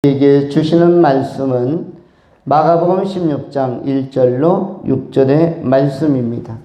우리에게 주시는 말씀은 마가복음 16장 1절로 6절의 말씀입니다.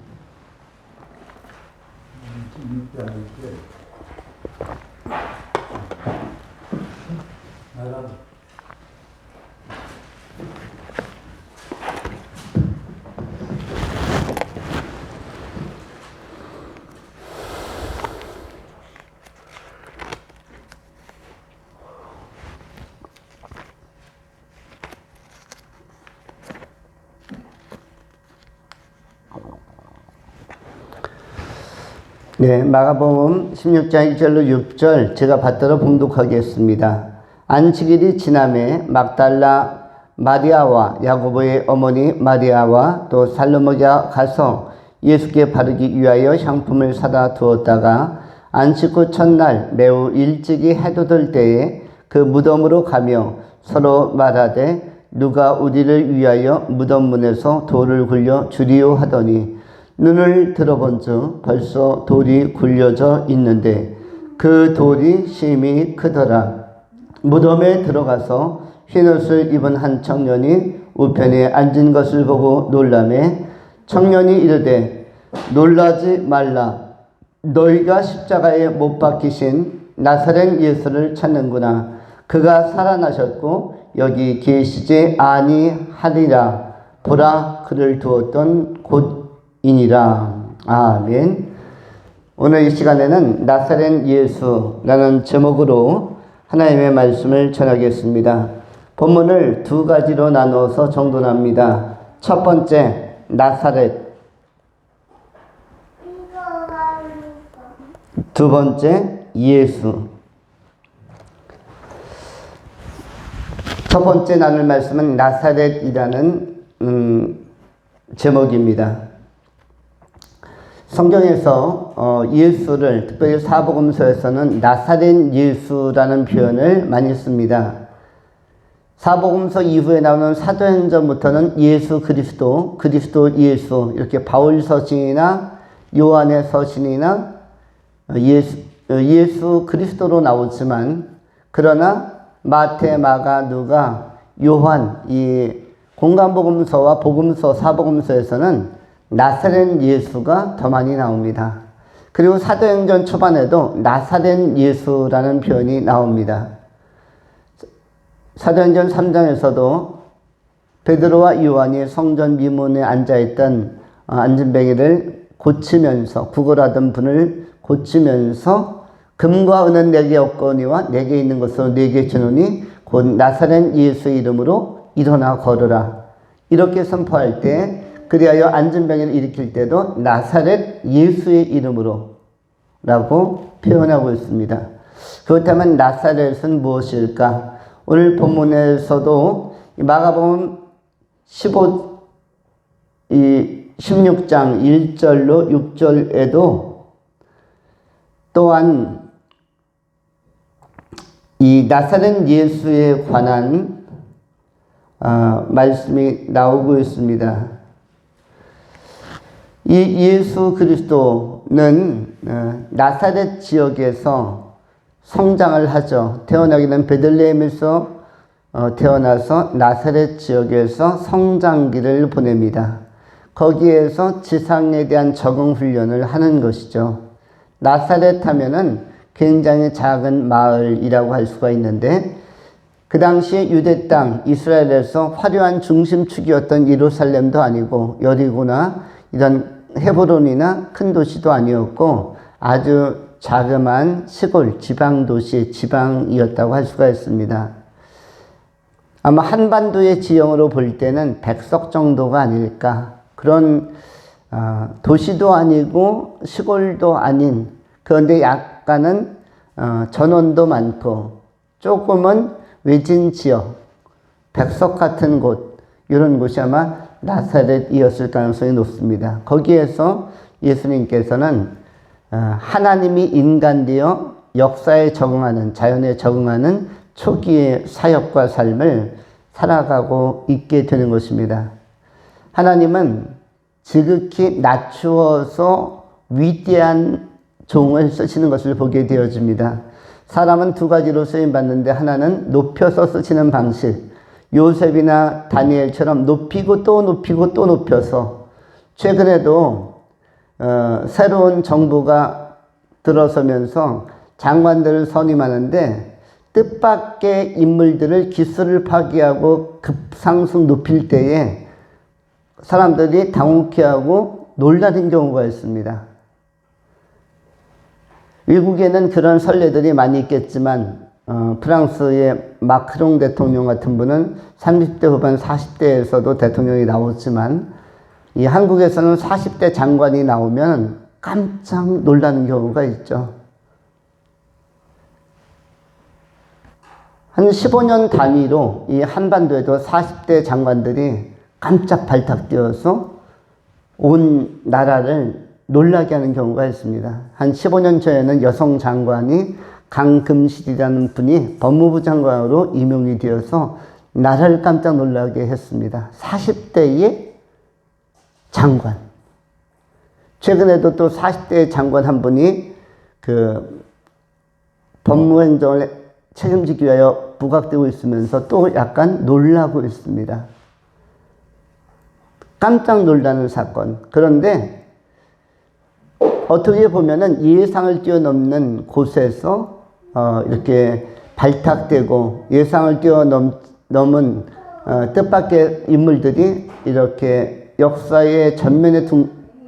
네, 마가복음 16장 1절로 6절 제가 받들어 봉독하겠습니다. 안식일이 지남에 막달라 마리아와 야고보의 어머니 마리아와 또 살로모가 가서 예수께 바르기 위하여 향품을 사다 두었다가 안식 후 첫날 매우 일찍이 해도 들 때에 그 무덤으로 가며 서로 말하되 누가 우리를 위하여 무덤 문에서 돌을 굴려 주리오 하더니 눈을 들어본즉 벌써 돌이 굴려져 있는데 그 돌이 심히 크더라. 무덤에 들어가서 흰옷을 입은 한 청년이 우편에 앉은 것을 보고 놀라매 청년이 이르되 놀라지 말라. 너희가 십자가에 못 박히신 나사렛 예수를 찾는구나. 그가 살아나셨고 여기 계시지 아니하리라. 보라, 그를 두었던 곳이니라. 아멘. 오늘 이 시간에는 나사렛 예수라는 제목으로 하나님의 말씀을 전하겠습니다. 본문을 두 가지로 나누어서 정돈합니다. 첫 번째, 나사렛. 두 번째, 예수. 첫 번째 나눌 말씀은 나사렛이라는 제목입니다. 성경에서 예수를 특별히 사복음서에서는 나사렛 예수라는 표현을 많이 씁니다. 사복음서 이후에 나오는 사도행전부터는 예수 그리스도, 그리스도 예수 이렇게 바울 서신이나 요한의 서신이나 예수 그리스도로 나오지만 그러나 마태, 마가, 누가, 요한 이 공간복음서와 복음서, 사복음서에서는 나사렛 예수가 더 많이 나옵니다. 그리고 사도행전 초반에도 나사렛 예수라는 표현이 나옵니다. 사도행전 3장에서도 베드로와 요한이 성전 미문에 앉아있던 안진뱅이를 고치면서 구걸하던 분을 고치면서 금과 은은 내게 없거니와 내게 있는 것으로 내게 주노니 곧 나사렛 예수의 이름으로 일어나 걸으라. 이렇게 선포할 때 그리하여 안진뱅이를 일으킬 때도 나사렛 예수의 이름으로 라고 표현하고 있습니다. 그렇다면 나사렛은 무엇일까? 오늘 본문에서도 마가복음 16장 1절로 6절에도 또한 이 나사렛 예수에 관한 말씀이 나오고 있습니다. 이 예수 그리스도는 나사렛 지역에서 성장을 하죠. 태어나기는 베들레헴에서 태어나서 나사렛 지역에서 성장기를 보냅니다. 거기에서 지상에 대한 적응 훈련을 하는 것이죠. 나사렛 하면은 굉장히 작은 마을이라고 할 수가 있는데 그 당시에 유대 땅 이스라엘에서 화려한 중심축이었던 예루살렘도 아니고 여리고나 이런 헤브론이나 큰 도시도 아니었고 아주 자그마한 시골 지방도시 지방이었다고 할 수가 있습니다. 아마 한반도의 지형으로 볼 때는 백석 정도가 아닐까. 그런 도시도 아니고 시골도 아닌, 그런데 약간은 전원도 많고 조금은 외진 지역, 백석 같은 곳, 이런 곳이 아마 나사렛이었을 가능성이 높습니다. 거기에서 예수님께서는 하나님이 인간되어 역사에 적응하는, 자연에 적응하는 초기의 사역과 삶을 살아가고 있게 되는 것입니다. 하나님은 지극히 낮추어서 위대한 종을 쓰시는 것을 보게 되어집니다. 사람은 두 가지로 쓰임받는데 하나는 높여서 쓰시는 방식, 요셉이나 다니엘처럼 높이고 또 높이고 또 높여서 최근에도 새로운 정부가 들어서면서 장관들을 선임하는데 뜻밖의 인물들을 기술을 파기하고 급상승 높일 때에 사람들이 당혹해하고 놀라는 경우가 있습니다. 미국에는 그런 선례들이 많이 있겠지만 프랑스의 마크롱 대통령 같은 분은 30대 후반 40대에서도 대통령이 나왔지만 이 한국에서는 40대 장관이 나오면 깜짝 놀라는 경우가 있죠. 한 15년 단위로 이 한반도에도 40대 장관들이 깜짝 발탁되어서 온 나라를 놀라게 하는 경우가 있습니다. 한 15년 전에는 여성 장관이 강금실이라는 분이 법무부 장관으로 임용이 되어서 나라를 깜짝 놀라게 했습니다. 40대의 장관. 최근에도 또 40대의 장관 한 분이 그 법무행정을 책임지기 위하여 부각되고 있으면서 또 약간 놀라고 있습니다. 깜짝 놀라는 사건. 그런데 어떻게 보면은 예상을 뛰어넘는 곳에서 이렇게 발탁되고 예상을 뛰어넘은 뜻밖의 인물들이 이렇게 역사의 전면에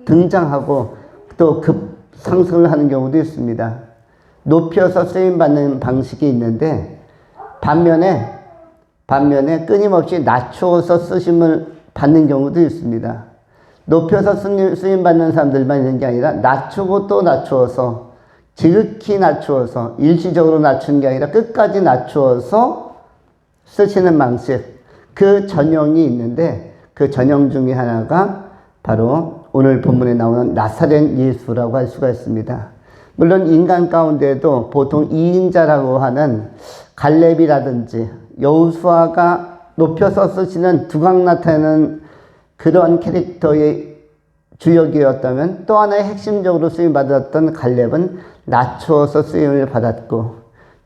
등장하고 또 급상승을 하는 경우도 있습니다. 높여서 쓰임받는 방식이 있는데 반면에 끊임없이 낮추어서 쓰심을 받는 경우도 있습니다. 높여서 쓰임받는 사람들만 있는 게 아니라 낮추고 또 낮추어서 지극히 낮추어서 일시적으로 낮추는 게 아니라 끝까지 낮추어서 쓰시는 방식, 그 전형이 있는데 그 전형 중에 하나가 바로 오늘 본문에 나오는 나사렛 예수라고 할 수가 있습니다. 물론 인간 가운데도 보통 2인자라고 하는 갈렙이라든지 여호수아가 높여서 쓰시는 두각 나타내는 그런 캐릭터의 주역이었다면 또 하나의 핵심적으로 쓰임받았던 갈렙은 낮추어서 쓰임을 받았고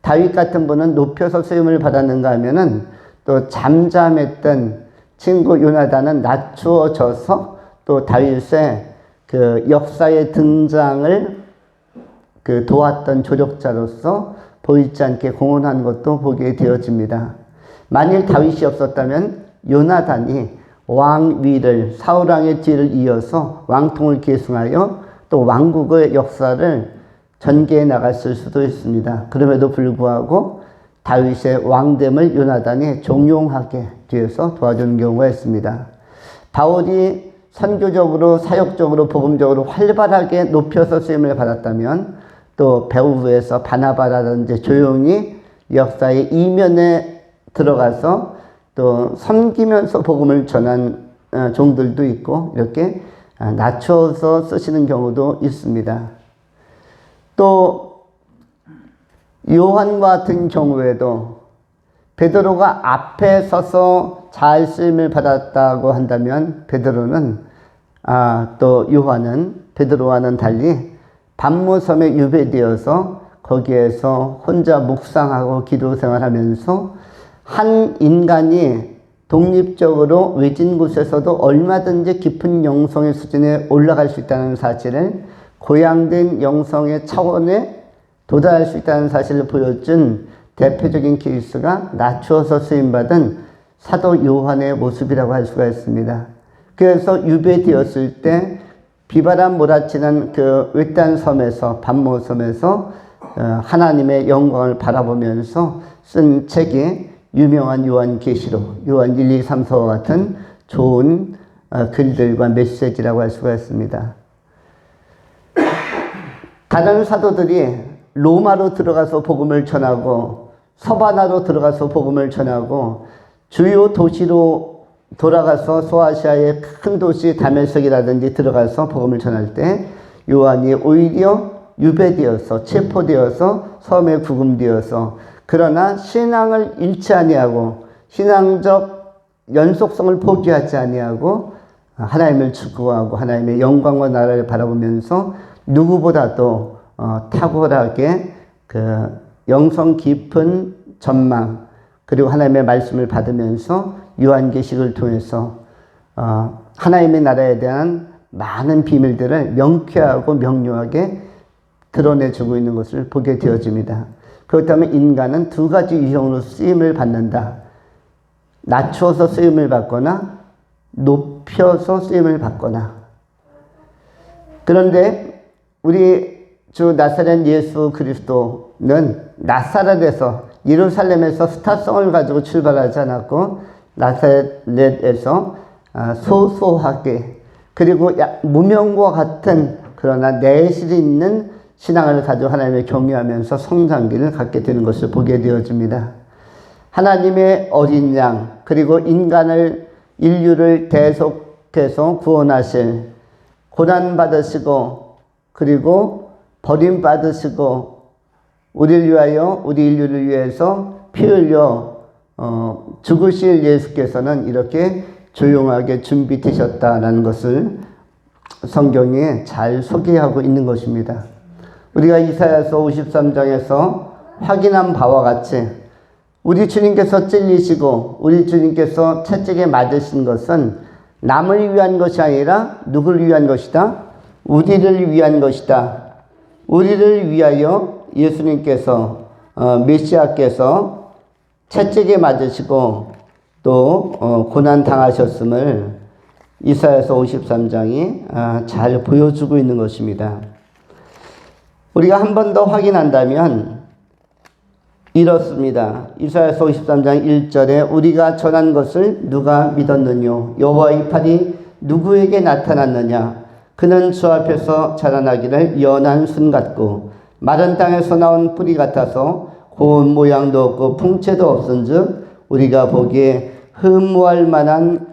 다윗 같은 분은 높여서 쓰임을 받았는가 하면은 또 잠잠했던 친구 요나단은 낮추어져서 또 다윗의 그 역사의 등장을 그 도왔던 조력자로서 보이지 않게 공헌한 것도 보게 되어집니다. 만일 다윗이 없었다면 요나단이 왕위를 사울왕의 뒤를 이어서 왕통을 계승하여 또 왕국의 역사를 전개해 나갔을 수도 있습니다. 그럼에도 불구하고 다윗의 왕됨을 요나단이 종용하게 뒤에서 도와주는 경우가 있습니다. 바울이 선교적으로 사역적으로 복음적으로 활발하게 높여서 쓰임을 받았다면 또 배후에서 바나바라든지 조용히 역사의 이면에 들어가서 또 섬기면서 복음을 전한 종들도 있고 이렇게 낮춰서 쓰시는 경우도 있습니다. 또 요한 같은 경우에도 베드로가 앞에 서서 잘 쓰임을 받았다고 한다면 또 요한은 베드로와는 달리 밤모섬에 유배되어서 거기에서 혼자 묵상하고 기도 생활하면서 한 인간이 독립적으로 외진 곳에서도 얼마든지 깊은 영성의 수준에 올라갈 수 있다는 사실을 고양된 영성의 차원에 도달할 수 있다는 사실을 보여준 대표적인 케이스가 낮추어서 쓰임받은 사도 요한의 모습이라고 할 수가 있습니다. 그래서 유배되었을 때 비바람 몰아치는 그 외딴 섬에서 밤모섬에서 하나님의 영광을 바라보면서 쓴 책이 유명한 요한계시록, 요한 1, 2, 3, 4와 같은 좋은 글들과 메시지라고 할 수가 있습니다. 다른 사도들이 로마로 들어가서 복음을 전하고 서바나로 들어가서 복음을 전하고 주요 도시로 돌아가서 소아시아의 큰 도시 다메섹이라든지 들어가서 복음을 전할 때 요한이 오히려 유배되어서 체포되어서 섬에 구금되어서 그러나 신앙을 잃지 아니하고 신앙적 연속성을 포기하지 아니하고 하나님을 추구하고 하나님의 영광과 나라를 바라보면서 누구보다도 탁월하게 그 영성 깊은 전망, 그리고 하나님의 말씀을 받으면서 요한계시를 통해서 하나님의 나라에 대한 많은 비밀들을 명쾌하고 명료하게 드러내주고 있는 것을 보게 되어집니다. 그렇다면 인간은 두 가지 유형으로 쓰임을 받는다. 낮추어서 쓰임을 받거나 높여서 쓰임을 받거나. 그런데 우리 주 나사렛 예수 그리스도는 나사렛에서, 예루살렘에서 스타성을 가지고 출발하지 않았고 나사렛에서 소소하게, 그리고 무명과 같은 그러나 내실이 있는 신앙을 가지고 하나님을 경외하면서 성장기를 갖게 되는 것을 보게 되어집니다. 하나님의 어린 양, 그리고 인류를 대속해서 구원하실, 고난받으시고 그리고 버림받으시고 우리 인류를 위해서 피 흘려 죽으실 예수께서는 이렇게 조용하게 준비되셨다라는 것을 성경에 잘 소개하고 있는 것입니다. 우리가 이사야서 53장에서 확인한 바와 같이 우리 주님께서 찔리시고 우리 주님께서 채찍에 맞으신 것은 남을 위한 것이 아니라 누구를 위한 것이다? 우리를 위한 것이다. 우리를 위하여 예수님께서 메시아께서 채찍에 맞으시고 또 고난 당하셨음을 이사야서 53장이 잘 보여주고 있는 것입니다. 우리가 한 번 더 확인한다면 이렇습니다. 이사야서 53장 1절에 우리가 전한 것을 누가 믿었느뇨? 여호와의 팔이 누구에게 나타났느냐? 그는 주 앞에서 자라나기를 연한 순 같고 마른 땅에서 나온 뿌리 같아서 고운 모양도 없고 풍채도 없은즉 우리가 보기에 흠모할 만한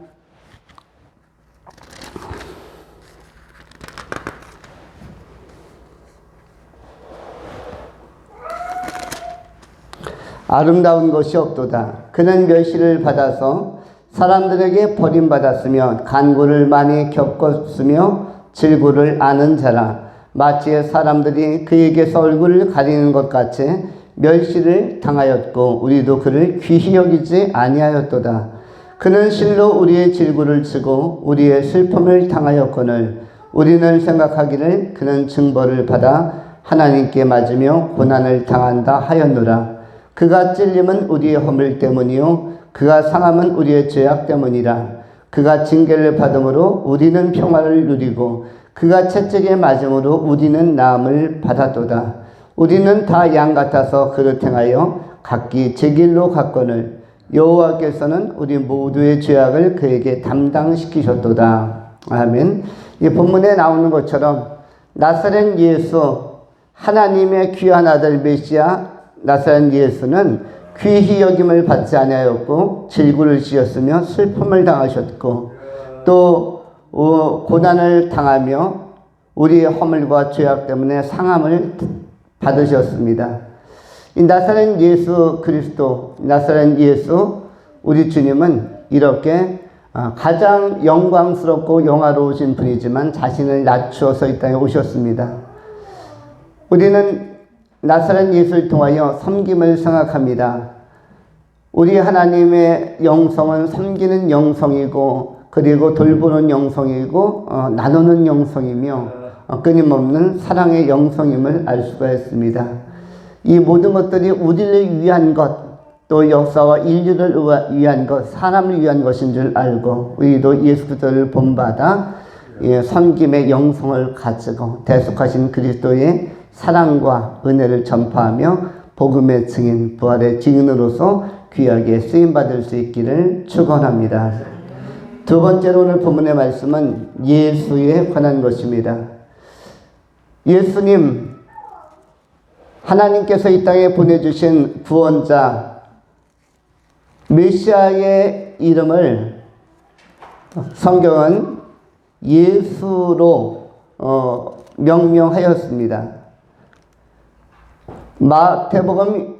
아름다운 것이 없도다. 그는 멸시를 받아서 사람들에게 버림받았으며 간구를 많이 겪었으며 질구를 아는 자라. 마치 사람들이 그에게서 얼굴을 가리는 것 같이 멸시를 당하였고 우리도 그를 귀히 여기지 아니하였도다. 그는 실로 우리의 질구를 치고 우리의 슬픔을 당하였거늘 우리는 생각하기를 그는 징벌을 받아 하나님께 맞으며 고난을 당한다 하였노라. 그가 찔림은 우리의 허물 때문이요 그가 상함은 우리의 죄악 때문이라. 그가 징계를 받음으로 우리는 평화를 누리고 그가 채찍에 맞음으로 우리는 나음을 받았도다. 우리는 다 양 같아서 그릇 행하여 각기 제 길로 갔거늘 여호와께서는 우리 모두의 죄악을 그에게 담당시키셨도다. 아멘. 이 본문에 나오는 것처럼 나사렛 예수, 하나님의 귀한 아들 메시아 나사렛 예수는 귀히 여김을 받지 아니하였고 질구를 지었으며 슬픔을 당하셨고 또 고난을 당하며 우리의 허물과 죄악 때문에 상함을 받으셨습니다. 이 나사렛 예수 그리스도, 나사렛 예수 우리 주님은 이렇게 가장 영광스럽고 영화로우신 분이지만 자신을 낮추어서 이 땅에 오셨습니다. 우리는 나사렛 예수를 통하여 섬김을 생각합니다. 우리 하나님의 영성은 섬기는 영성이고 그리고 돌보는 영성이고 나누는 영성이며 끊임없는 사랑의 영성임을 알 수가 있습니다. 이 모든 것들이 우리를 위한 것, 또 역사와 인류를 위한 것, 사람을 위한 것인 줄 알고 우리도 예수 그리스도를 본받아 섬김의 영성을 가지고 대속하신 그리스도의 사랑과 은혜를 전파하며 복음의 증인, 부활의 증인으로서 귀하게 쓰임받을 수 있기를 축원합니다. 두 번째로 오늘 본문의 말씀은 예수에 관한 것입니다. 예수님, 하나님께서 이 땅에 보내주신 구원자 메시아의 이름을 성경은 예수로 명명하였습니다. 마태복음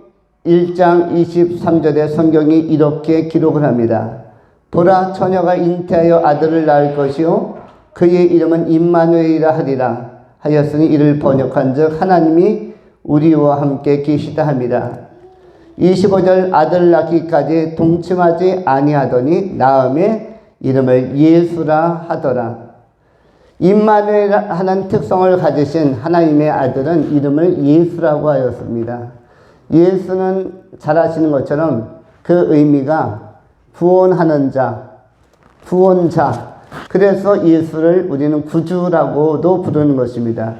1장 23절에 성경이 이렇게 기록을 합니다. 보라, 처녀가 잉태하여 아들을 낳을 것이요 그의 이름은 임마누엘이라 하리라 하였으니 이를 번역한 즉 하나님이 우리와 함께 계시다 함이라. 25절 아들 낳기까지 동침하지 아니하더니 나음의 이름을 예수라 하더라. 임마누엘 하는 특성을 가지신 하나님의 아들은 이름을 예수라고 하였습니다. 예수는 잘 아시는 것처럼 그 의미가 구원하는 자, 구원자. 그래서 예수를 우리는 구주라고도 부르는 것입니다.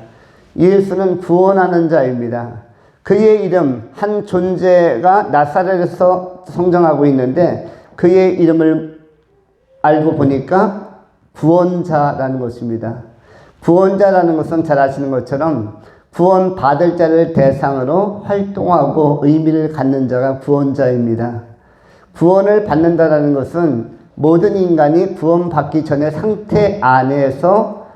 예수는 구원하는 자입니다. 그의 이름, 한 존재가 나사렛에서 성장하고 있는데 그의 이름을 알고 보니까 구원자라는 것입니다. 구원자라는 것은 잘 아시는 것처럼 구원받을 자를 대상으로 활동하고 의미를 갖는 자가 구원자입니다. 구원을 받는다라는 것은 모든 인간이 구원받기 전의 상태 안에서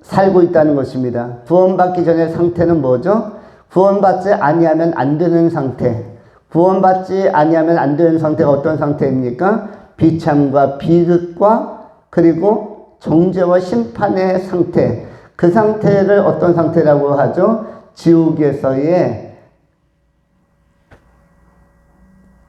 살고 있다는 것입니다. 구원받기 전의 상태는 뭐죠? 구원받지 아니하면 안 되는 상태. 구원받지 아니하면 안 되는 상태가 어떤 상태입니까? 비참과 비극과 그리고 정죄와 심판의 상태. 그 상태를 어떤 상태라고 하죠? 지옥에서의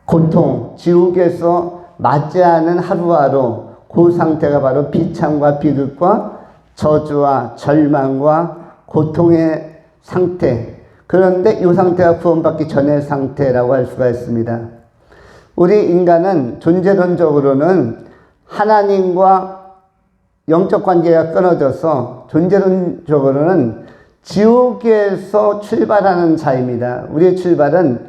고통, 지옥에서 맞이하는 하루하루, 그 상태가 바로 비참과 비극과 저주와 절망과 고통의 상태. 그런데 이 상태가 구원받기 전의 상태라고 할 수가 있습니다. 우리 인간은 존재론적으로는 하나님과 영적 관계가 끊어져서 존재론적으로는 지옥에서 출발하는 자입니다. 우리의 출발은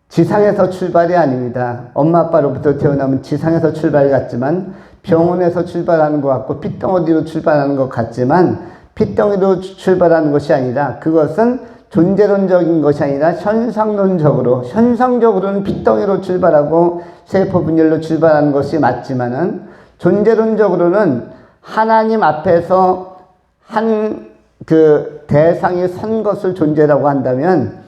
지상에서 출발이 아닙니다. 엄마 아빠로부터 태어나면 지상에서 출발 같지만 병원에서 출발하는 것 같고 핏덩어리로 출발하는 것 같지만 핏덩이로 출발하는 것이 아니라 그것은 존재론적인 것이 아니라 현상적으로는 핏덩이로 출발하고 세포 분열로 출발하는 것이 맞지만은 존재론적으로는 하나님 앞에서 그 대상이 선 것을 존재라고 한다면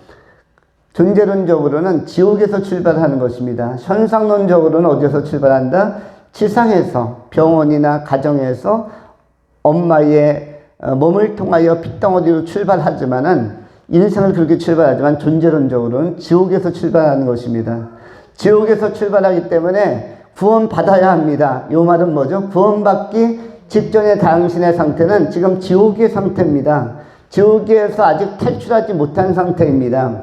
존재론적으로는 지옥에서 출발하는 것입니다. 현상론적으로는 어디서 출발한다? 지상에서, 병원이나 가정에서 엄마의 몸을 통하여 핏덩어리로 출발하지만은 인생을 그렇게 출발하지만 존재론적으로는 지옥에서 출발하는 것입니다. 지옥에서 출발하기 때문에 구원받아야 합니다. 이 말은 뭐죠? 구원받기 직전의 당신의 상태는 지금 지옥의 상태입니다. 지옥에서 아직 탈출하지 못한 상태입니다.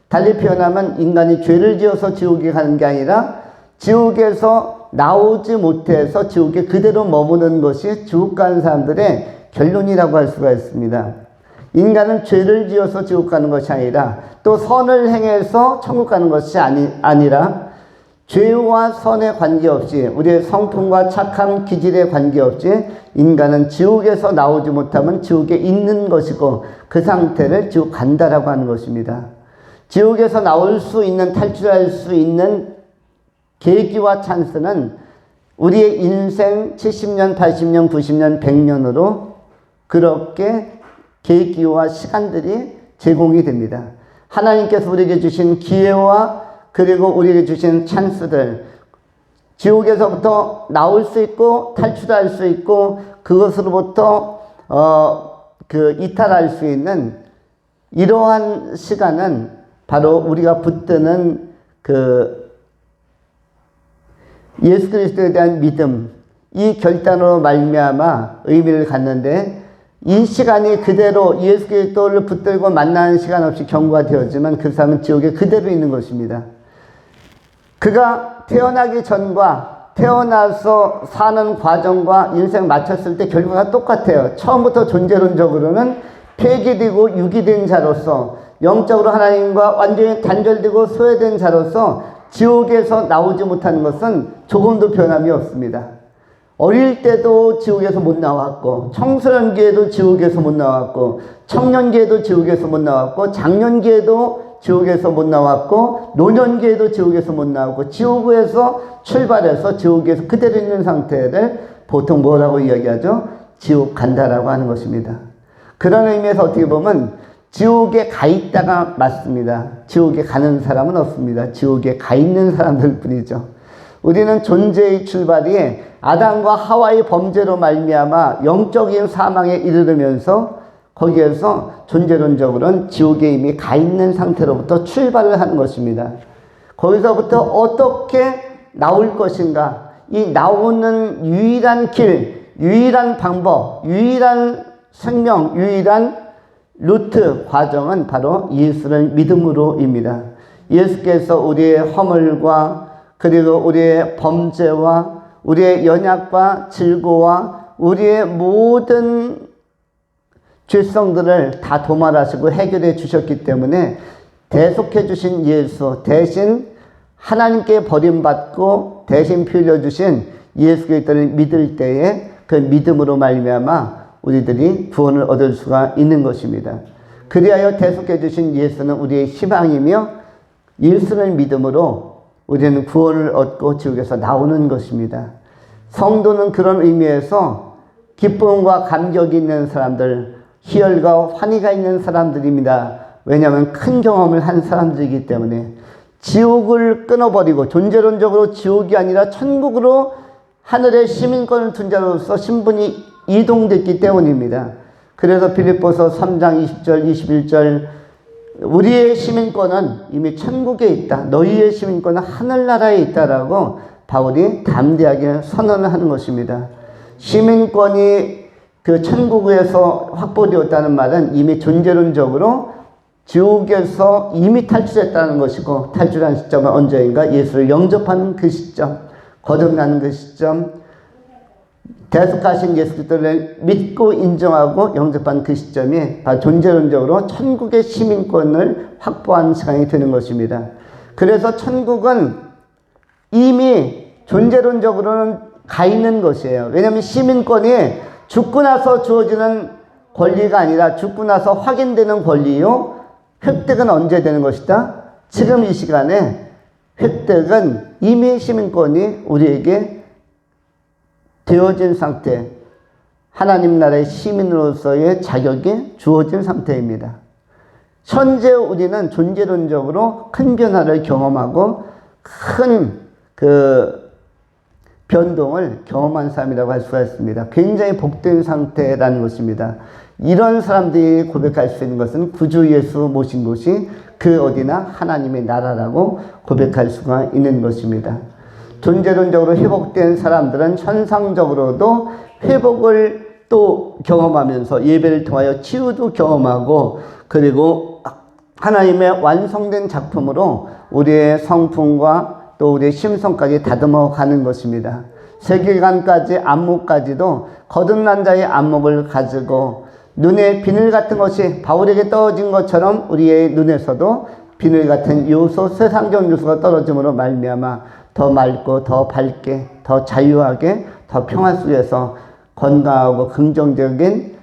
달리 표현하면 인간이 죄를 지어서 지옥에 가는 게 아니라 지옥에서 나오지 못해서 지옥에 그대로 머무는 것이 지옥 가는 사람들의 결론이라고 할 수가 있습니다. 인간은 죄를 지어서 지옥 가는 것이 아니라 또 선을 행해서 천국 가는 것이 아니라 죄와 선에 관계없이 우리의 성품과 착한 기질에 관계없이 인간은 지옥에서 나오지 못하면 지옥에 있는 것이고 그 상태를 지옥 간다라고 하는 것입니다. 지옥에서 나올 수 있는 탈출할 수 있는 계기와 찬스는 우리의 인생 70년, 80년, 90년, 100년으로 그렇게 계기와 시간들이 제공이 됩니다. 하나님께서 우리에게 주신 기회와 그리고 우리에게 주신 찬스들, 지옥에서부터 나올 수 있고 탈출할 수 있고 그것으로부터 이탈할 수 있는 이러한 시간은 바로 우리가 붙드는 예수 그리스도에 대한 믿음, 이 결단으로 말미암아 의미를 갖는데 이 시간이 그대로 예수 그리스도를 붙들고 만나는 시간 없이 경고가 되었지만 그 사람은 지옥에 그대로 있는 것입니다. 그가 태어나기 전과 태어나서 사는 과정과 인생 마쳤을 때 결과가 똑같아요. 처음부터 존재론적으로는 폐기되고 유기된 자로서 영적으로 하나님과 완전히 단절되고 소외된 자로서 지옥에서 나오지 못하는 것은 조금도 변함이 없습니다. 어릴 때도 지옥에서 못 나왔고 청소년기에도 지옥에서 못 나왔고 청년기에도 지옥에서 못 나왔고 장년기에도 지옥에서 못 나왔고 노년기에도 지옥에서 못 나왔고 지옥에서 출발해서 지옥에서 그대로 있는 상태를 보통 뭐라고 이야기하죠? 지옥 간다라고 하는 것입니다. 그런 의미에서 어떻게 보면 지옥에 가 있다가 맞습니다. 지옥에 가는 사람은 없습니다. 지옥에 가 있는 사람들 뿐이죠. 우리는 존재의 출발이 아담과 하와의 범죄로 말미암아 영적인 사망에 이르르면서 거기에서 존재론적으로는 지옥에 이미 가 있는 상태로부터 출발을 하는 것입니다. 거기서부터 어떻게 나올 것인가, 이 나오는 유일한 길, 유일한 방법, 유일한 생명, 유일한 루트 과정은 바로 예수를 믿음으로입니다. 예수께서 우리의 허물과 그리고 우리의 범죄와 우리의 연약과 질고와 우리의 모든 죄성들을 다 도말하시고 해결해 주셨기 때문에 대속해 주신 예수, 대신 하나님께 버림받고 대신 피 흘려 주신 예수 그리스도를 믿을 때에 그 믿음으로 말미암아 우리들이 구원을 얻을 수가 있는 것입니다. 그리하여 대속해 주신 예수는 우리의 희망이며 예수를 믿음으로 우리는 구원을 얻고 지옥에서 나오는 것입니다. 성도는 그런 의미에서 기쁨과 감격이 있는 사람들, 희열과 환희가 있는 사람들입니다. 왜냐하면 큰 경험을 한 사람들이기 때문에 지옥을 끊어버리고 존재론적으로 지옥이 아니라 천국으로 하늘의 시민권을 둔 자로서 신분이 이동됐기 때문입니다. 그래서 빌립보서 3장 20절 21절 우리의 시민권은 이미 천국에 있다. 너희의 시민권은 하늘나라에 있다라고 바울이 담대하게 선언을 하는 것입니다. 시민권이 그 천국에서 확보되었다는 말은 이미 존재론적으로 지옥에서 이미 탈출했다는 것이고, 탈출한 시점은 언제인가? 예수를 영접하는 그 시점, 거듭나는 그 시점, 대속하신 예수 그리스도를 믿고 인정하고 영접한 그 시점이 바로 존재론적으로 천국의 시민권을 확보한 시간이 되는 것입니다. 그래서 천국은 이미 존재론적으로는 가 있는 것이에요. 왜냐하면 시민권이 죽고 나서 주어지는 권리가 아니라 죽고 나서 확인되는 권리요, 획득은 언제 되는 것이다? 지금 이 시간에 획득은 이미 시민권이 우리에게 되어진 상태, 하나님 나라의 시민으로서의 자격이 주어진 상태입니다. 현재 우리는 존재론적으로 큰 변화를 경험하고 큰 변동을 경험한 사람이라고 할 수가 있습니다. 굉장히 복된 상태라는 것입니다. 이런 사람들이 고백할 수 있는 것은 구주 예수 모신 곳이 그 어디나 하나님의 나라라고 고백할 수가 있는 것입니다. 존재론적으로 회복된 사람들은 현상적으로도 회복을 또 경험하면서 예배를 통하여 치유도 경험하고, 그리고 하나님의 완성된 작품으로 우리의 성품과 또 우리의 심성까지 다듬어 가는 것입니다. 세계관까지 안목까지도 거듭난 자의 안목을 가지고 눈에 비늘 같은 것이 바울에게 떨어진 것처럼 우리의 눈에서도 비늘 같은 요소, 세상적 요소가 떨어짐으로 말미암아 더 맑고 더 밝게, 더 자유하게, 더 평화 속에서 건강하고 긍정적인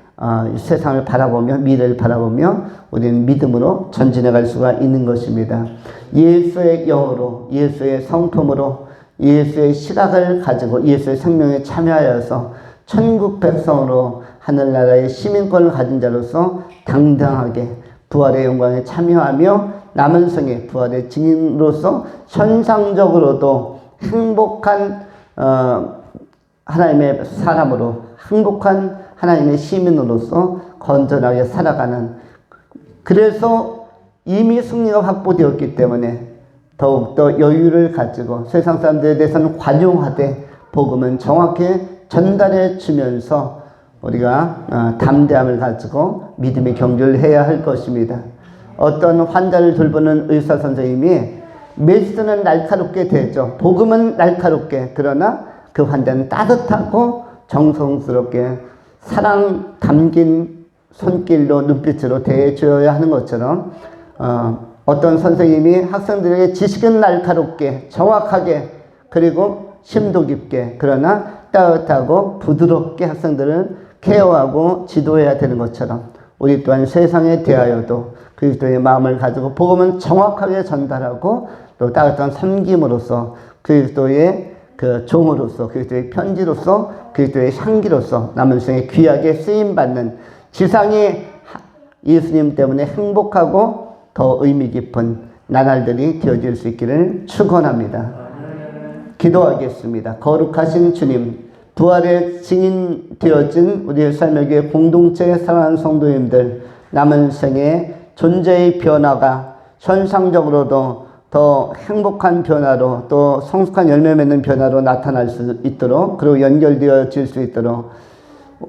세상을 바라보며, 미래를 바라보며 우리는 믿음으로 전진해 갈 수가 있는 것입니다. 예수의 영으로, 예수의 성품으로, 예수의 시각을 가지고 예수의 생명에 참여하여서 천국 백성으로 하늘나라의 시민권을 가진 자로서 당당하게 부활의 영광에 참여하며 남은 생의 부활의 증인으로서 현상적으로도 행복한 하나님의 사람으로, 행복한 하나님의 시민으로서 건전하게 살아가는, 그래서 이미 승리가 확보되었기 때문에 더욱더 여유를 가지고 세상 사람들에 대해서는 관용하되 복음은 정확히 전달해 주면서 우리가 담대함을 가지고 믿음의 경주를 해야 할 것입니다. 어떤 환자를 돌보는 의사 선생님이 메시지는 날카롭게 되죠. 복음은 날카롭게, 그러나 그 환자는 따뜻하고 정성스럽게 사랑 담긴 손길로, 눈빛으로 대해줘야 하는 것처럼 어떤 선생님이 학생들에게 지식은 날카롭게, 정확하게, 그리고 심도 깊게, 그러나 따뜻하고 부드럽게 학생들을 케어하고 지도해야 되는 것처럼 우리 또한 세상에 대하여도 그리스도의 마음을 가지고 복음은 정확하게 전달하고 또 따뜻한 섬김으로써 그리스도의 그 종으로서, 그리스도의 편지로서, 그리스도의 향기로서 남은 생에 귀하게 쓰임받는, 지상이 예수님 때문에 행복하고 더 의미 깊은 나날들이 되어질 수 있기를 축원합니다. 기도하겠습니다. 거룩하신 주님, 부활의 증인 되어진 우리의 삶에게 공동체 사랑하는 성도님들, 남은 생에 존재의 변화가 현상적으로도 더 행복한 변화로 또 성숙한 열매 맺는 변화로 나타날 수 있도록, 그리고 연결되어질 수 있도록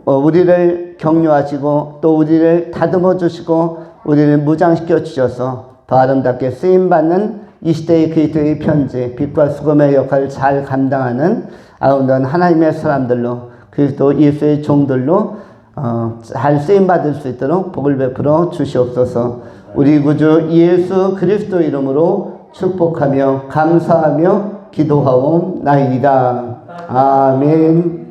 우리를 격려하시고 또 우리를 다듬어 주시고 우리를 무장시켜 주셔서 더 아름답게 쓰임받는 이 시대의 그리스도의 편지, 빛과 수금의 역할을 잘 감당하는 아름다운 하나님의 사람들로, 그리스도 예수의 종들로 잘 쓰임받을 수 있도록 복을 베풀어 주시옵소서. 우리 구주 예수 그리스도 이름으로 축복하며 감사하며 기도하옵나이다. 아멘.